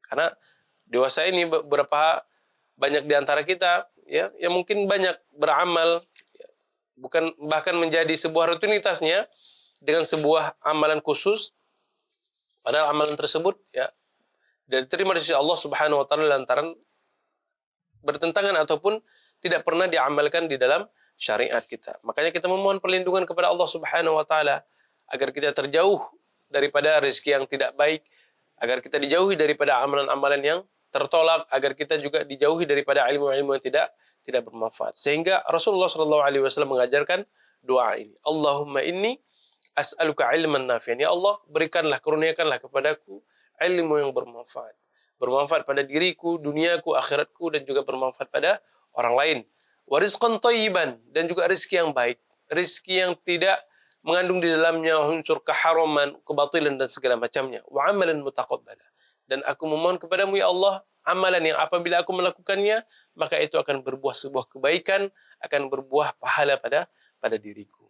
Karena dewasa ini beberapa banyak di antara kita ya yang mungkin banyak beramal ya, bukan bahkan menjadi sebuah rutinitasnya dengan sebuah amalan khusus, padahal amalan tersebut ya dan diterima di sisi Allah Subhanahu wa taala lantaran bertentangan ataupun tidak pernah diamalkan di dalam syariat kita. Makanya kita memohon perlindungan kepada Allah Subhanahu wa taala agar kita terjauh daripada rezeki yang tidak baik, agar kita dijauhi daripada amalan-amalan yang tertolak, agar kita juga dijauhi daripada ilmu-ilmu yang tidak bermanfaat. Sehingga Rasulullah SAW mengajarkan doa ini. Allahumma inni as'aluka ilman nafi'an. Ya Allah, berikanlah, kurniakanlah kepadaku ilmu yang bermanfaat. Bermanfaat pada diriku, duniaku, akhiratku, dan juga bermanfaat pada orang lain. Wa rizqan thayyiban, dan juga rezeki yang baik. Rezeki yang tidak mengandung di dalamnya unsur keharaman, kebatilan, dan segala macamnya. Wa amalan mutaqabbala. Dan aku memohon kepadamu ya Allah, amalan yang apabila aku melakukannya, maka itu akan berbuah sebuah kebaikan, akan berbuah pahala pada diriku.